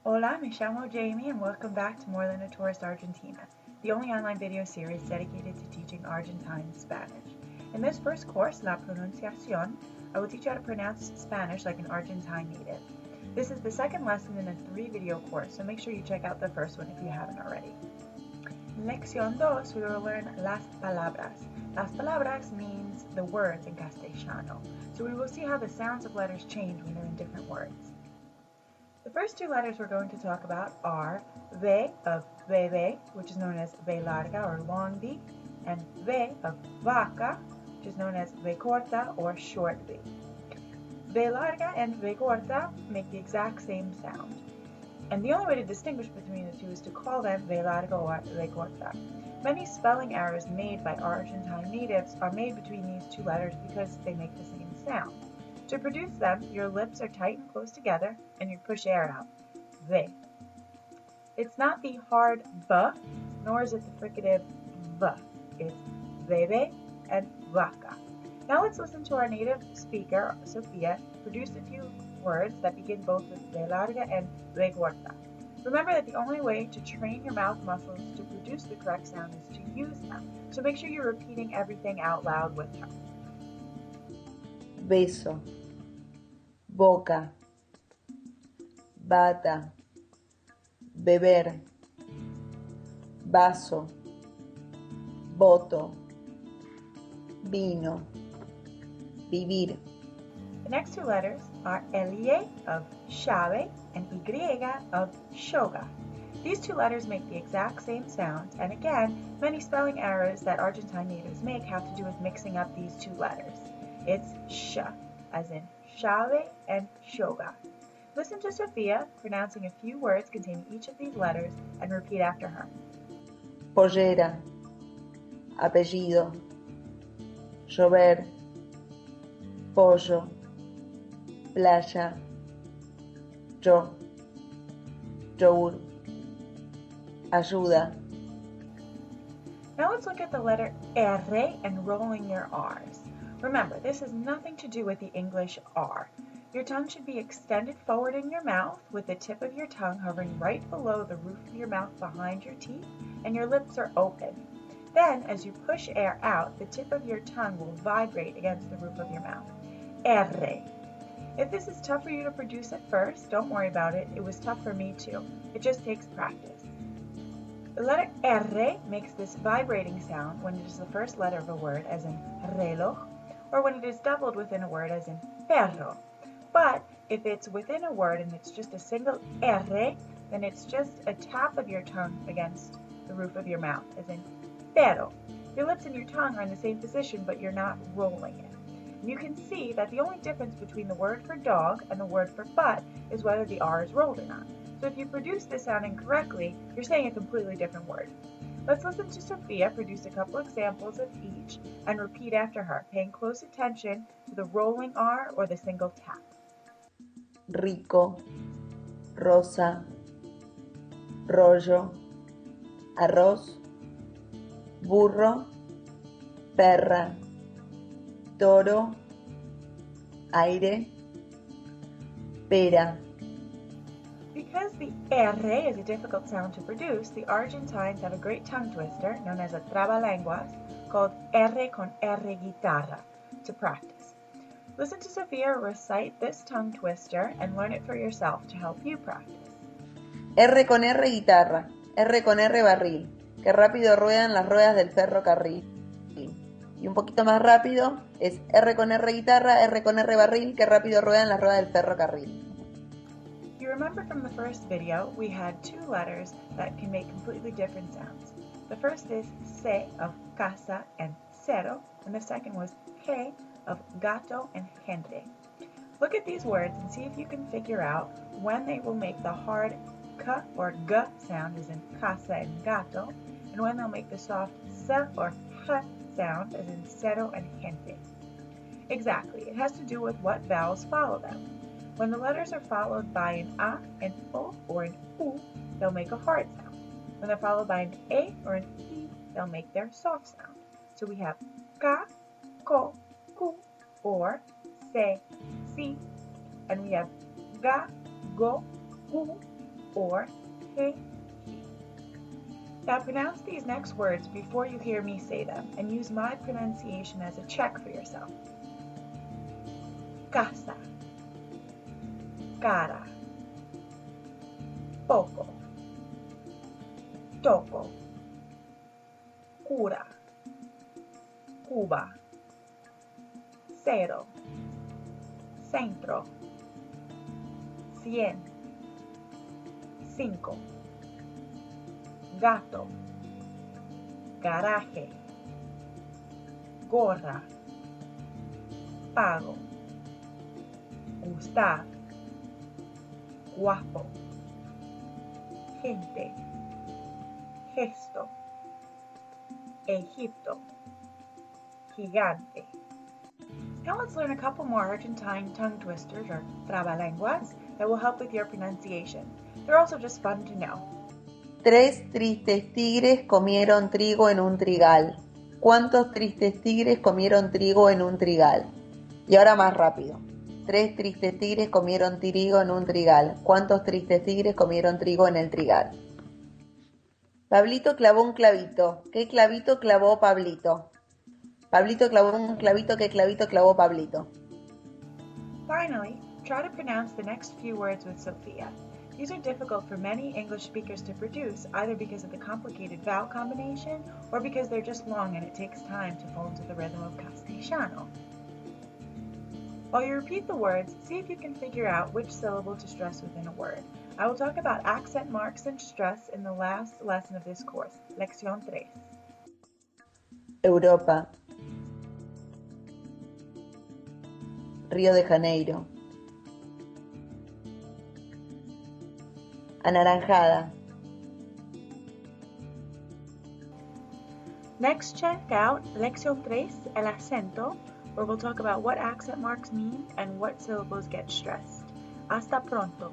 Hola, me llamo Jamie and welcome back to More Than a Tourist Argentina, the only online video series dedicated to teaching Argentine Spanish. In this first course, La Pronunciación, I will teach you how to pronounce Spanish like an Argentine native. This is the second lesson in a 3-video course, so make sure you check out the first one if you haven't already. Lección 2, we will learn las palabras. Las palabras means the words in Castellano, so we will see how the sounds of letters change when they're in different words. The first two letters we're going to talk about are V of bebé, which is known as V larga or long V, and V of vaca, which is known as V corta or short V. V larga and V corta make the exact same sound, and the only way to distinguish between the two is to call them V larga or V corta. Many spelling errors made by Argentine natives are made between these two letters because they make the same sound. To produce them, your lips are tight and close together, and you push air out. V. It's not the hard B, nor is it the fricative V. It's bebe and vaca. Now let's listen to our native speaker, Sofia, produce a few words that begin both with V larga and V corta. Remember that the only way to train your mouth muscles to produce the correct sound is to use them, so make sure you're repeating everything out loud with her. Beso, boca, bata, beber, vaso, voto, vino, vivir. The next two letters are L of llave and Y of yoga. These two letters make the exact same sound, and again, many spelling errors that Argentine natives make have to do with mixing up these two letters. It's sh, as in llave and yoga. Listen to Sofia pronouncing a few words containing each of these letters and repeat after her. Pollera, apellido, llover, pollo, playa, yo, yogur, ayuda. Now let's look at the letter R and rolling your R's. Remember, this has nothing to do with the English R. Your tongue should be extended forward in your mouth with the tip of your tongue hovering right below the roof of your mouth behind your teeth, and your lips are open. Then, as you push air out, the tip of your tongue will vibrate against the roof of your mouth. R. If this is tough for you to produce at first, don't worry about it. It was tough for me too. It just takes practice. The letter R makes this vibrating sound when it is the first letter of a word, as in reloj, or when it is doubled within a word, as in perro. But if it's within a word and it's just a single R, then it's just a tap of your tongue against the roof of your mouth, as in pero. Your lips and your tongue are in the same position, but you're not rolling it. And you can see that the only difference between the word for dog and the word for butt is whether the R is rolled or not. So if you produce this sound incorrectly, you're saying a completely different word. Let's listen to Sofia produce a couple examples of each and repeat after her, paying close attention to the rolling R or the single tap. Rico, rosa, rollo, arroz, burro, perra, toro, aire, pera. Because the R is a difficult sound to produce, the Argentines have a great tongue twister, known as a trabalenguas, called R con R guitarra, to practice. Listen to Sofia recite this tongue twister and learn it for yourself to help you practice. R con R guitarra, R con R barril, que rápido ruedan las ruedas del ferrocarril. Y un poquito más rápido es R con R guitarra, R con R barril, que rápido ruedan las ruedas del ferrocarril. You remember from the first video, we had two letters that can make completely different sounds. The first is C of casa and cero, and the second was G of gato and gente. Look at these words and see if you can figure out when they will make the hard K or G sound, as in casa and gato, and when they'll make the soft S or H sound, as in cero and gente. Exactly, it has to do with what vowels follow them. When the letters are followed by an A, an O, or an U, they'll make a hard sound. When they're followed by an A or an I, they'll make their soft sound. So we have Ka, Ko, Ku, or Se, Si, and we have Ga, Go, Gu, or he, he. Now pronounce these next words before you hear me say them and use my pronunciation as a check for yourself. Casa, cara, poco, toco, cura, Cuba, cero, centro, 100, 5, gato, garaje, gorra, pago, gustar, guapo, gente, gesto, Egipto, gigante. Now let's learn a couple more Argentine tongue twisters or trabalenguas that will help with your pronunciation. They're also just fun to know. 3 tristes tigres comieron trigo en un trigal. ¿Cuántos tristes tigres comieron trigo en un trigal? Y ahora más rápido. 3 tristes tigres comieron trigo en un trigal. ¿Cuántos tristes tigres comieron trigo en el trigal? Pablito clavó un clavito. ¿Qué clavito clavó Pablito? Pablito clavó un clavito. ¿Qué clavito clavó Pablito? Finally, try to pronounce the next few words with Sophia. These are difficult for many English speakers to produce, either because of the complicated vowel combination or because they're just long and it takes time to fall into the rhythm of Castellano. While you repeat the words, see if you can figure out which syllable to stress within a word. I will talk about accent marks and stress in the last lesson of this course, Lección 3. Europa. Río de Janeiro. Anaranjada. Next, check out Lección 3, el acento, where we'll talk about what accent marks mean and what syllables get stressed. Hasta pronto.